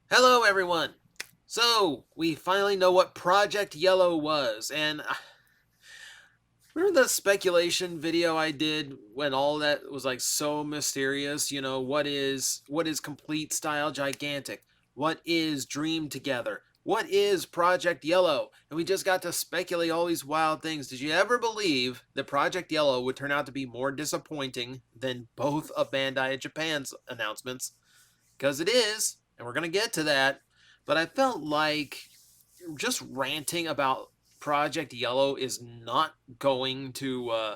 Hello, everyone. So, we finally know what Project Yellow was, and remember the speculation video I did when all that was like so mysterious? You know, what is complete style gigantic? What is Dream Together? What is Project Yellow? And we just got to speculate all these wild things. Did you ever believe that Project Yellow would turn out to be more disappointing than both of Bandai Japan's announcements? Because it is, and we're going to get to that. But I felt like just ranting about Project Yellow is not going to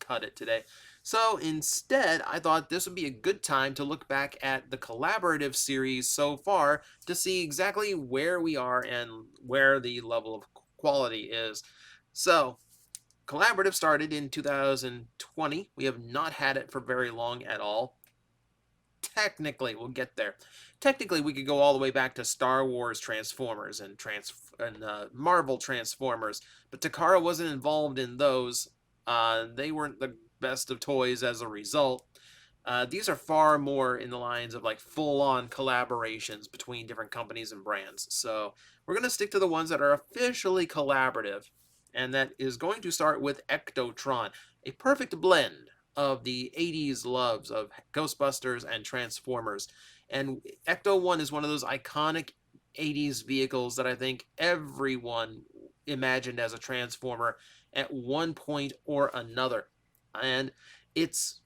cut it today. So instead, I thought this would be a good time to look back at the collaborative series so far to see exactly where we are and where the level of quality is. So, collaborative started in 2020. We have not had it for very long at all. Technically, we'll get there. Technically, we could go all the way back to Star Wars Transformers and Marvel Transformers, but Takara wasn't involved in those. They weren't the best of toys as a result. These are far more in the lines of like full-on collaborations between different companies and brands. So we're going to stick to the ones that are officially collaborative, and that is going to start with Ectotron, a perfect blend of the 80s loves of Ghostbusters and Transformers. And Ecto 1 is one of those iconic 80s vehicles that I think everyone imagined as a Transformer at one point or another. And it's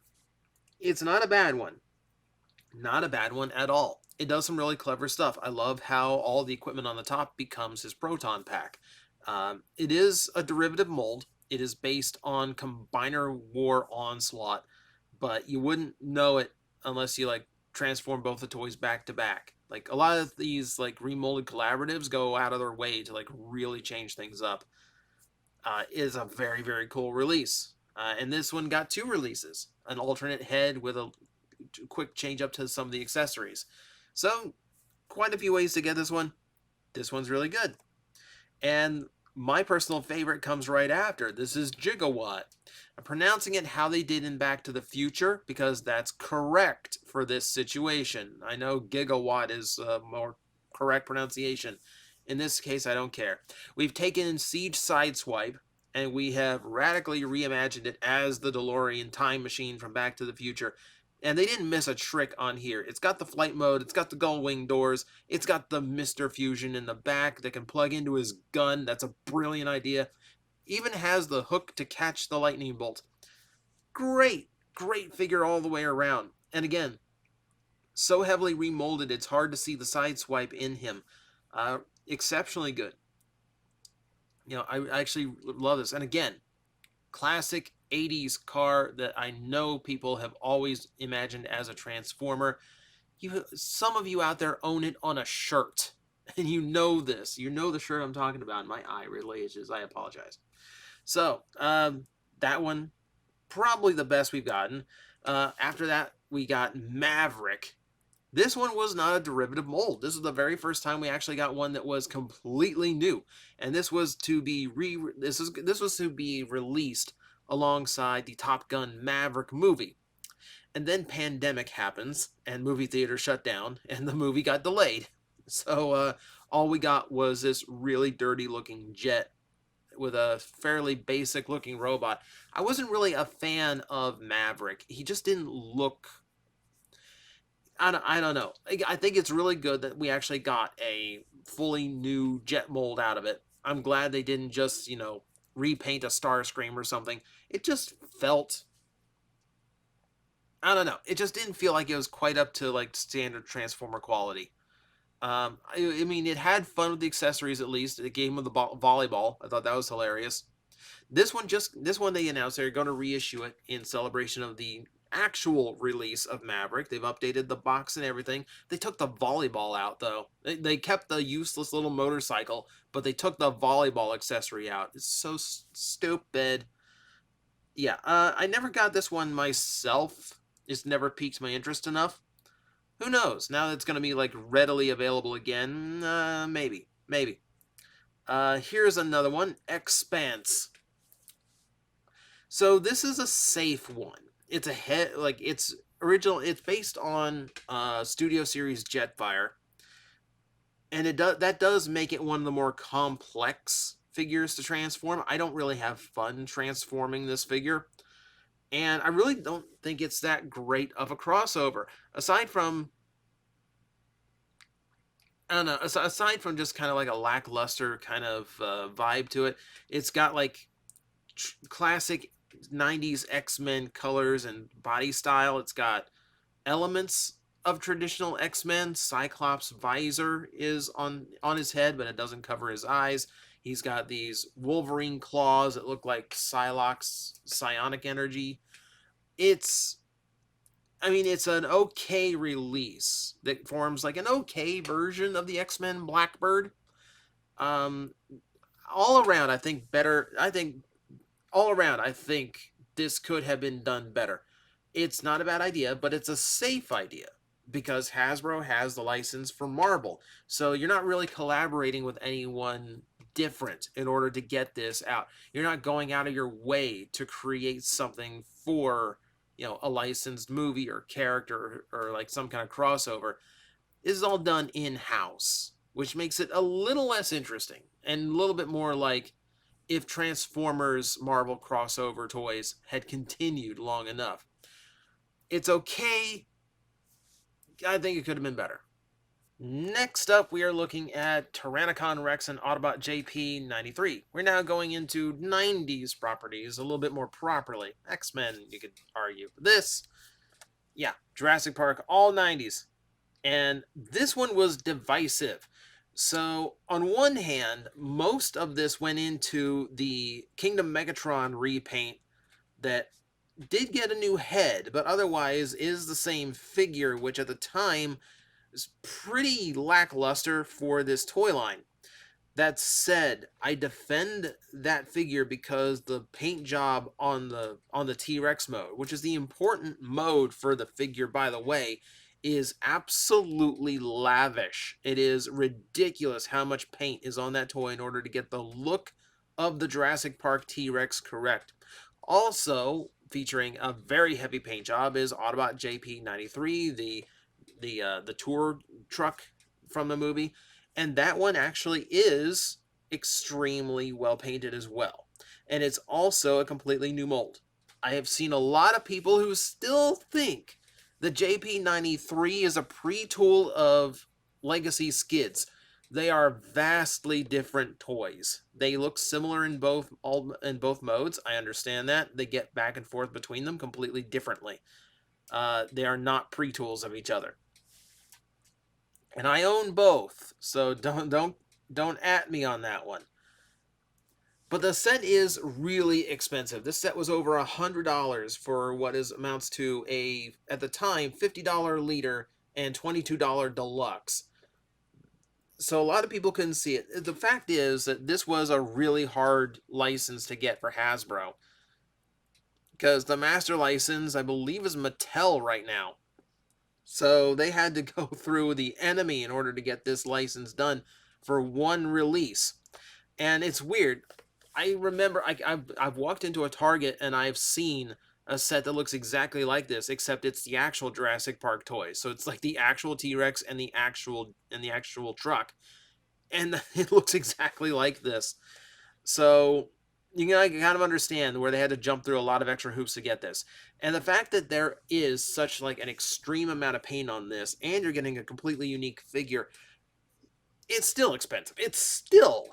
it's not a bad one. Not a bad one at all. It does some really clever stuff. I love how all the equipment on the top becomes his proton pack. It is a derivative mold. It is based on Combiner War Onslaught, but you wouldn't know it unless you like transform both the toys back to back. Like a lot of these like remolded collaboratives go out of their way to like really change things up. Is a very cool release. And this one got two releases: an alternate head with a quick change up to some of the accessories. So, quite a few ways to get this one. This one's really good. And my personal favorite comes right after. This is Gigawatt. I'm pronouncing it how they did in Back to the Future because that's correct for this situation. I know Gigawatt is a more correct pronunciation. In this case, I don't care. We've taken Siege Sideswipe and we have radically reimagined it as the DeLorean time machine from Back to the Future. And they didn't miss a trick on here. It's got the flight mode, it's got the gull wing doors, it's got the Mr. Fusion in the back that can plug into his gun. That's a brilliant idea. Even has the hook to catch the lightning bolt. Great figure all the way around. And again, so heavily remolded, it's hard to see the side swipe in him. Exceptionally good. You know, I actually love this. And again, classic 80s car that I know people have always imagined as a transformer. Some of you out there own it on a shirt, and you know this. You know the shirt I'm talking about. My eye relays. I apologize. So that one probably the best we've gotten. After that, we got Maverick. This one was not a derivative mold. This was the very first time we actually got one that was completely new, and this was to be this was to be released alongside the Top Gun Maverick movie. And then pandemic happens, and movie theaters shut down, and the movie got delayed. So all we got was this really dirty looking jet with a fairly basic looking robot. I wasn't really a fan of Maverick. He just didn't look. I don't know. I think it's really good that we actually got a fully new jet mold out of it. I'm glad they didn't just, repaint a Starscream or something. It just felt, I don't know. It just didn't feel like it was quite up to like standard Transformer quality. I mean, it had fun with the accessories at least. It gave him the volleyball. I thought that was hilarious. This one they announced they're going to reissue it in celebration of the actual release of Maverick. They've updated the box and everything. They took the volleyball out though. They kept the useless little motorcycle, but they took the volleyball accessory out. It's so stupid. Yeah, I never got this one myself. It's never piqued my interest enough. Who knows? Now that it's going to be like readily available again, maybe. Here's another one, Expanse. So this is a safe one. It's a head, like it's It's based on Studio Series Jetfire, and that does make it one of the more complex figures to transform. I don't really have fun transforming this figure, and I really don't think it's that great of a crossover. Aside from, I don't know, aside from just kind of like a lackluster kind of vibe to it, it's got like classic 90s X-Men colors and body style. It's got elements of traditional X-Men. Cyclops' visor is on his head, but it doesn't cover his eyes. He's got these Wolverine claws that look like Psylocke's psionic energy. It's it's an okay release that forms like an okay version of the X-Men Blackbird. Um, all around, I think better. All around, I think this could have been done better. It's not a bad idea, but it's a safe idea because Hasbro has the license for Marvel. So you're not really collaborating with anyone different in order to get this out. You're not going out of your way to create something for, a licensed movie or character or like some kind of crossover. This is all done in-house, which makes it a little less interesting and a little bit more like if Transformers Marvel crossover toys had continued long enough. It's okay. I think it could have been better. Next up, we are looking at Tyrannicon Rex and Autobot JP93. We're now going into 90s properties a little bit more properly. X-Men, you could argue. This, yeah, Jurassic Park, all 90s. And this one was divisive. So, on one hand, most of this went into the Kingdom Megatron repaint that did get a new head, but otherwise is the same figure, which at the time is pretty lackluster for this toy line. That said, I defend that figure because the paint job on the T-Rex mode, which is the important mode for the figure, by the way, is absolutely lavish. It is ridiculous how much paint is on that toy in order to get the look of the Jurassic Park T-Rex correct. Also featuring a very heavy paint job is Autobot JP93, the tour truck from the movie, and that one actually is extremely well painted as well. And it's also a completely new mold. I have seen a lot of people who still think the JP93 is a pre-tool of Legacy Skids. They are vastly different toys. They look similar in both modes. I understand that. They get back and forth between them completely differently. They are not pre-tools of each other. And I own both, so don't at me on that one. But the set is really expensive. This set was over $100 for what amounts to a, at the time, $50 leader and $22 deluxe. So a lot of people couldn't see it. The fact is that this was a really hard license to get for Hasbro, because the master license, I believe, is Mattel right now. So they had to go through the enemy in order to get this license done for one release. And it's weird. I remember I've walked into a Target and I've seen a set that looks exactly like this, except it's the actual Jurassic Park toys. So it's like the actual T-Rex and the actual truck. And it looks exactly like this. So you can kind of understand where they had to jump through a lot of extra hoops to get this. And the fact that there is such like an extreme amount of paint on this, and you're getting a completely unique figure, it's still expensive. It's still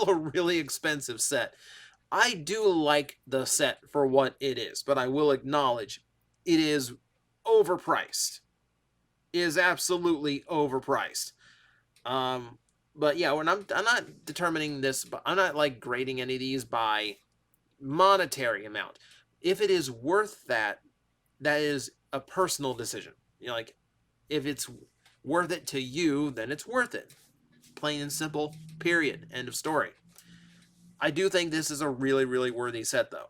a really expensive set. I do like the set for what it is, but I will acknowledge it is overpriced. It is absolutely overpriced. But yeah, when I'm not determining this, but I'm not like grading any of these by monetary amount. If it is worth that, that is a personal decision. Like if it's worth it to you, then it's worth it. Plain and simple, period. End of story. I do think this is a really, really worthy set, though.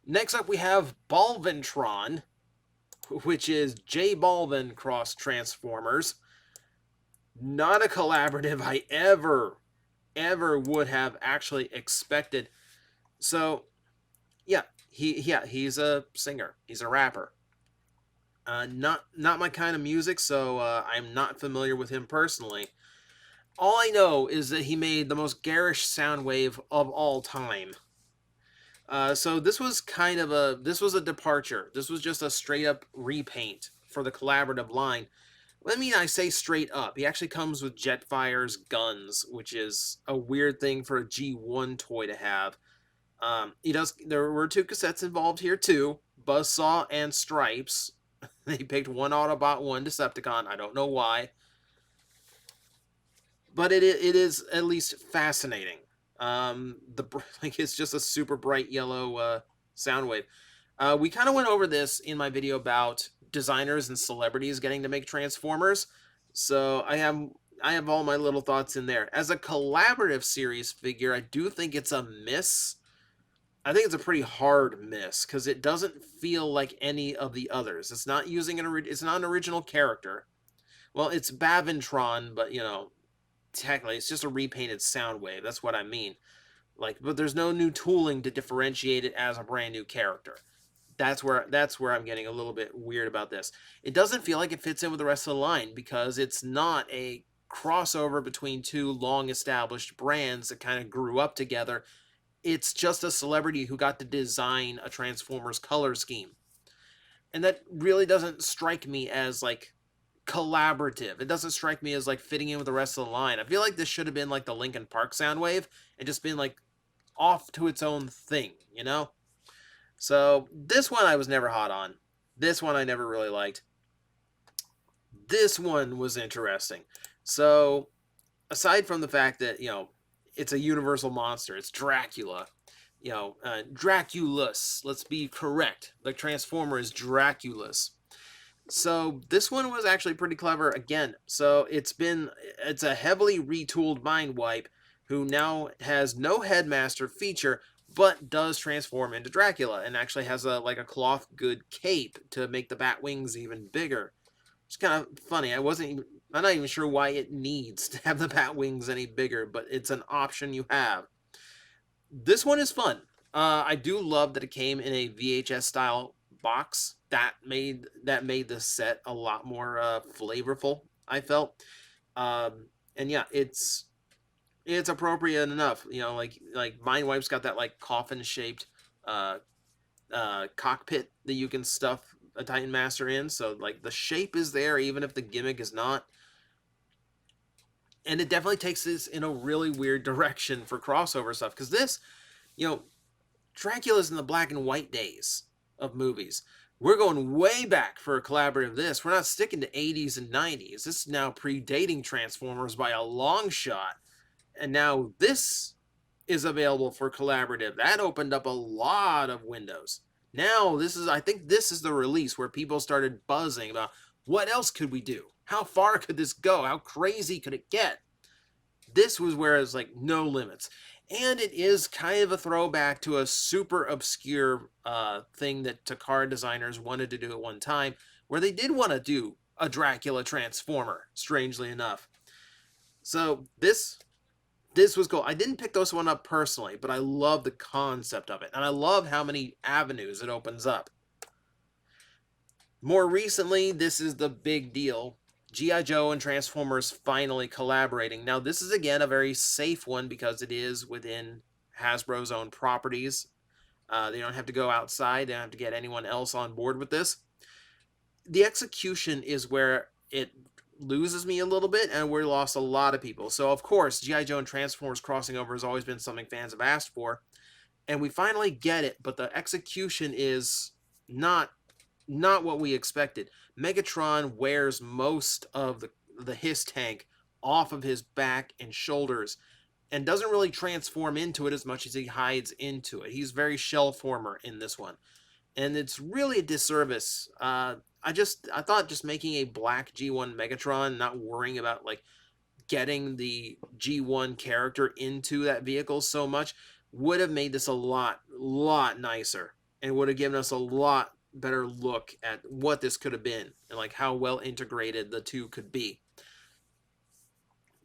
Next up, we have Balantron, which is J Balvin cross Transformers. Not a collaborative I ever would have actually expected. So, yeah, he's a singer. He's a rapper. Not my kind of music, so I'm not familiar with him personally. All I know is that he made the most garish sound wave of all time. So this was a departure. This was just a straight up repaint for the collaborative line. I mean, I say straight up. He actually comes with Jetfire's guns, which is a weird thing for a G1 toy to have. He does. There were two cassettes involved here too: Buzzsaw and Stripes. They picked one Autobot, one Decepticon. I don't know why, but it is at least fascinating. The like it's just a super bright yellow sound wave. We kind of went over this in my video about designers and celebrities getting to make Transformers, so I have all my little thoughts in there. As a collaborative series figure, I do think it's a miss. I think it's a pretty hard miss because it doesn't feel like any of the others. It's not using it's not an original character. Well, it's Balantron, but you know, technically it's just a repainted Soundwave. That's what I mean. Like, but there's no new tooling to differentiate it as a brand new character. That's where I'm getting a little bit weird about this. It doesn't feel like it fits in with the rest of the line because it's not a crossover between two long established brands that kind of grew up together. It's just a celebrity who got to design a Transformers color scheme. And that really doesn't strike me as like collaborative. It doesn't strike me as like fitting in with the rest of the line. I feel like this should have been like the Linkin Park Soundwave and just been like off to its own thing, you know? So this one I was never hot on. This one I never really liked. This one was interesting. So aside from the fact that, you know, it's a universal monster, it's Dracula. You know, Draculus. Let's be correct. The Transformer is Draculus. So this one was actually pretty clever again. So it's a heavily retooled mind wipe who now has no headmaster feature but does transform into Dracula and actually has a like a cloth good cape to make the bat wings even bigger. It's kind of funny. I'm not even sure why it needs to have the bat wings any bigger, but it's an option you have. This one is fun. I do love that it came in a VHS style box. That made the set a lot more flavorful, I felt. And yeah, it's appropriate enough. You know, like Mindwipe's got that like coffin shaped uh, cockpit that you can stuff a Titan Master in. So like the shape is there, even if the gimmick is not. And it definitely takes this in a really weird direction for crossover stuff because this, you know, Dracula's in the black and white days of movies. We're going way back for a collaborative this. We're not sticking to 80s and 90s. This is now predating Transformers by a long shot. And now this is available for collaborative. That opened up a lot of windows. Now I think this is the release where people started buzzing about what else could we do? How far could this go? How crazy could it get? This was where it's like no limits. And it is kind of a throwback to a super obscure thing that Takara designers wanted to do at one time, where they did want to do a Dracula Transformer, strangely enough. So this was cool. I didn't pick this one up personally, but I love the concept of it. And I love how many avenues it opens up. More recently, this is the big deal. G.I. Joe and Transformers finally collaborating. Now, this is, again, a very safe one because it is within Hasbro's own properties. They don't have to go outside. They don't have to get anyone else on board with this. The execution is where it loses me a little bit, and we lost a lot of people. So, of course, G.I. Joe and Transformers crossing over has always been something fans have asked for. And we finally get it, but the execution is not what we expected. Megatron wears most of the Hiss tank off of his back and shoulders and doesn't really transform into it as much as he hides into it. He's very shell former in this one. And it's really a disservice. I thought just making a black G1 Megatron, not worrying about like getting the G1 character into that vehicle so much, would have made this a lot nicer and would have given us a lot better look at what this could have been and like how well integrated the two could be.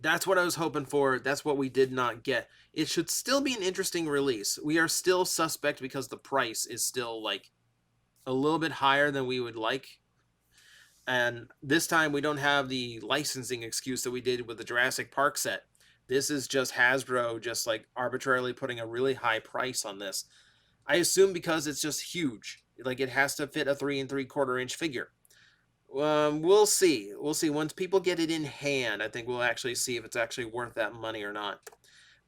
That's what I was hoping for. That's what we did not get. It should still be an interesting release. We are still suspect because the price is still like a little bit higher than we would like. And this time we don't have the licensing excuse that we did with the Jurassic Park set. This is just Hasbro just like arbitrarily putting a really high price on this. I assume because it's just huge. Like it has to fit a 3 3/4 inch figure. We'll see. We'll see. Once people get it in hand, I think we'll actually see if it's actually worth that money or not.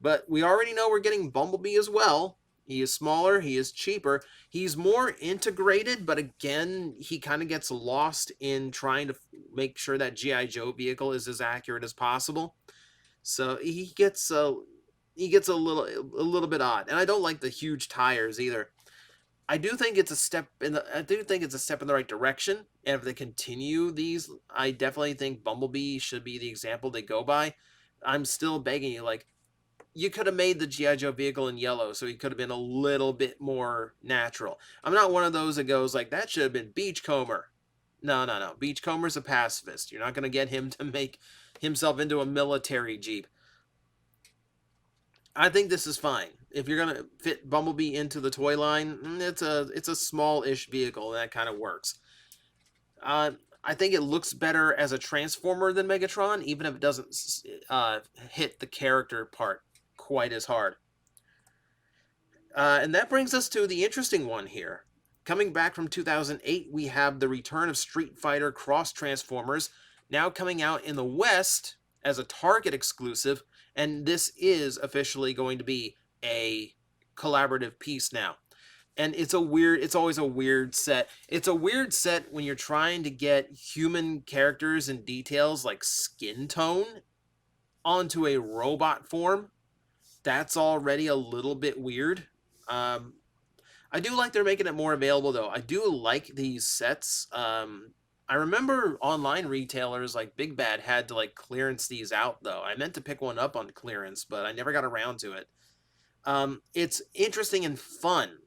But we already know we're getting Bumblebee as well. He is smaller, he is cheaper, he's more integrated, but again, he kind of gets lost in trying to make sure that GI Joe vehicle is as accurate as possible. So he gets a little bit odd, and I don't like the huge tires either. I do think it's a step in the right direction, and if they continue these, I definitely think Bumblebee should be the example they go by. I'm still begging you, like, you could have made the GI Joe vehicle in yellow, so he could have been a little bit more natural. I'm not one of those that goes like that should have been Beachcomber. No, no, no. Beachcomber's a pacifist. You're not going to get him to make himself into a military jeep. I think this is fine. If you're gonna fit Bumblebee into the toy line, it's a small-ish vehicle and that kind of works. I think it looks better as a Transformer than Megatron, even if it doesn't hit the character part quite as hard. And that brings us to the interesting one here. Coming back from 2008, we have the return of Street Fighter Cross Transformers, now coming out in the West as a Target exclusive, and this is officially going to be a collaborative piece now. And it's always a weird set. It's a weird set when you're trying to get human characters and details like skin tone onto a robot form. That's already a little bit weird. I do like they're making it more available, though. I do like these sets. I remember online retailers like Big Bad had to like clearance these out, though. I meant to pick one up on clearance, but I never got around to it. It's interesting and fun.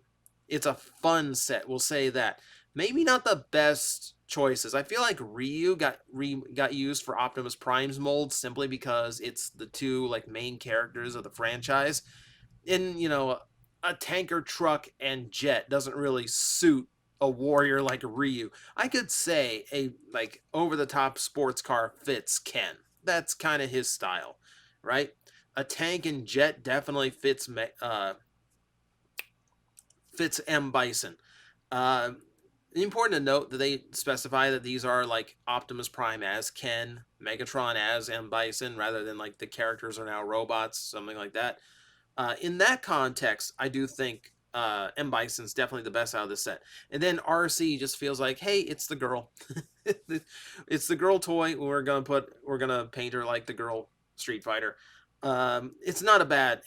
It's a fun set, we'll say that. Maybe not the best choices. I feel like Ryu got used for Optimus Prime's mold simply because it's the two like main characters of the franchise. And a tanker truck and jet doesn't really suit a warrior like Ryu. I could say a like over the top sports car fits Ken. That's kind of his style, right? A tank and jet definitely fits M. Bison. Important to note that they specify that these are like Optimus Prime as Ken, Megatron as M. Bison, rather than like the characters are now robots, something like that. In that context, I do think M. Bison's definitely the best out of the set. And then RC just feels like, hey, it's the girl. It's the girl toy. We're gonna paint her like the girl Street Fighter. It's not bad,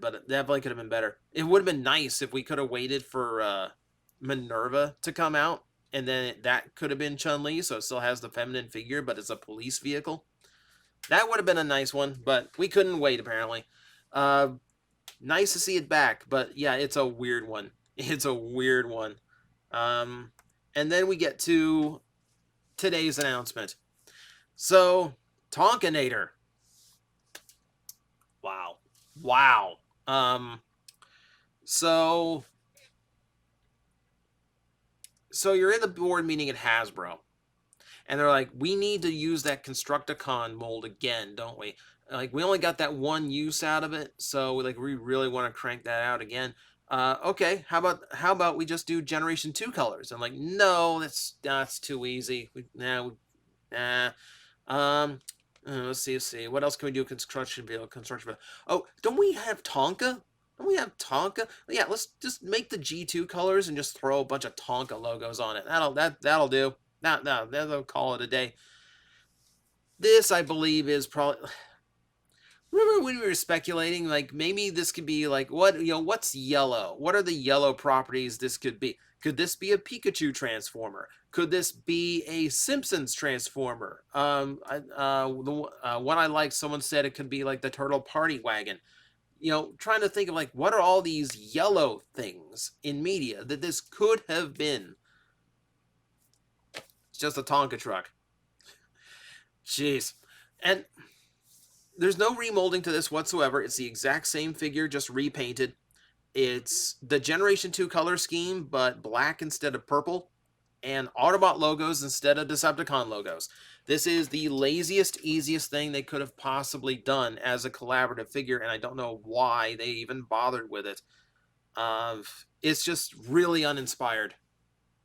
but it definitely could have been better. It would have been nice if we could have waited for Minerva to come out, and then that could have been Chun-Li, so it still has the feminine figure, but it's a police vehicle. That would have been a nice one, but we couldn't wait, apparently. Nice to see it back, but yeah, it's a weird one. It's a weird one. And then we get to today's announcement. So, Tonkinator. Wow. Wow. So you're in the board meeting at Hasbro, and they're like, we need to use that Constructicon mold again, don't we? Like, we only got that one use out of it, so like we really want to crank that out again. Okay, how about we just do Generation 2 colors? I'm like, no, that's too easy. Let's see. What else can we do? Construction vehicle. Oh, don't we have Tonka? Don't we have Tonka? Yeah, let's just make the G2 colors and just throw a bunch of Tonka logos on it. That'll do. That'll call it a day. This, I believe, is probably. Remember when we were speculating, like maybe this could be like what's yellow? What are the yellow properties this could be? Could this be a Pikachu transformer? Could this be a Simpsons transformer? One I like, someone said it could be like the Turtle Party Wagon. Trying to think of like what are all these yellow things in media that this could have been. It's just a Tonka truck. Jeez. And there's no remolding to this whatsoever. It's the exact same figure, just repainted. It's the Generation 2 color scheme, but black instead of purple. and Autobot logos instead of Decepticon logos. This is the laziest, easiest thing they could have possibly done as a collaborative figure, and I don't know why they even bothered with it. It's just really uninspired.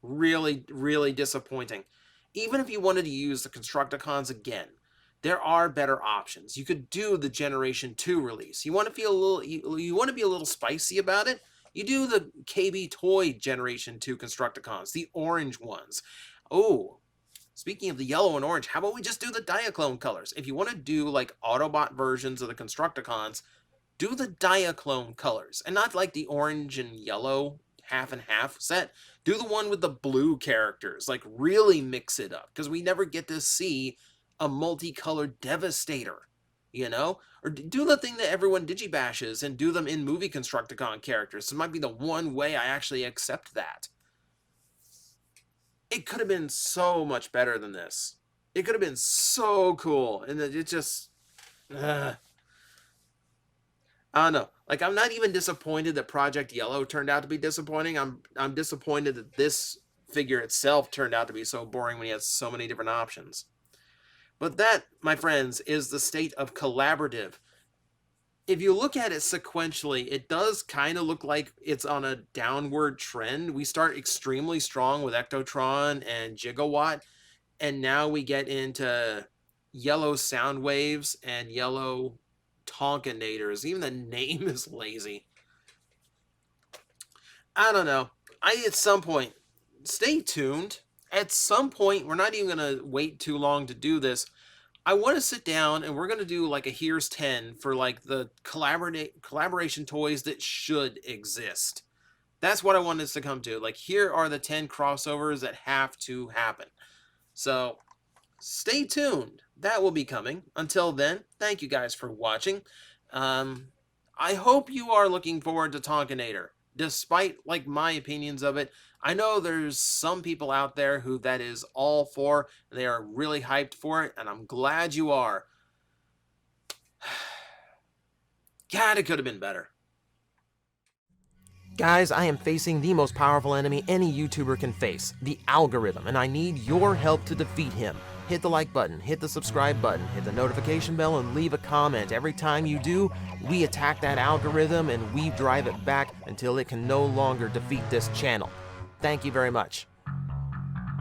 Really, really disappointing. Even if you wanted to use the Constructicons again, there are better options. You could do the Generation 2 release. You want to feel a little, you want to be a little spicy about it? You do the KB Toy Generation 2 Constructicons, the orange ones. Oh, speaking of the yellow and orange, how about we just do the Diaclone colors? If you want to do like Autobot versions of the Constructicons, do the Diaclone colors, and not like the orange and yellow half and half set. Do the one with the blue characters, like really mix it up, because we never get to see a multicolored Devastator, you know? Or do the thing that everyone digibashes and do them in movie Constructicon characters. This might be the one way I actually accept that. It could have been so much better than this. It could have been so cool, and it just... I don't know. Like, I'm not even disappointed that Project Yellow turned out to be disappointing. I'm disappointed that this figure itself turned out to be so boring when he has so many different options. But that, my friends, is the state of collaborative. If you look at it sequentially, it does kind of look like it's on a downward trend. We start extremely strong with Ectotron and Gigawatt, and now we get into yellow sound waves and yellow Tonkinators. Even the name is lazy. I don't know. At some point, stay tuned. At some point, we're not even going to wait too long to do this. I want to sit down and we're going to do like a Here's 10 for like the collaboration toys that should exist. That's what I want us to come to. Like, here are the 10 crossovers that have to happen. So, stay tuned. That will be coming. Until then, thank you guys for watching. I hope you are looking forward to Tonkinator. Despite, like, my opinions of it, I know there's some people out there who that is all for, and they are really hyped for it, and I'm glad you are. God, it could have been better. Guys, I am facing the most powerful enemy any YouTuber can face, the algorithm, and I need your help to defeat him. Hit the like button, hit the subscribe button, hit the notification bell, and leave a comment. Every time you do, we attack that algorithm and we drive it back until it can no longer defeat this channel. Thank you very much.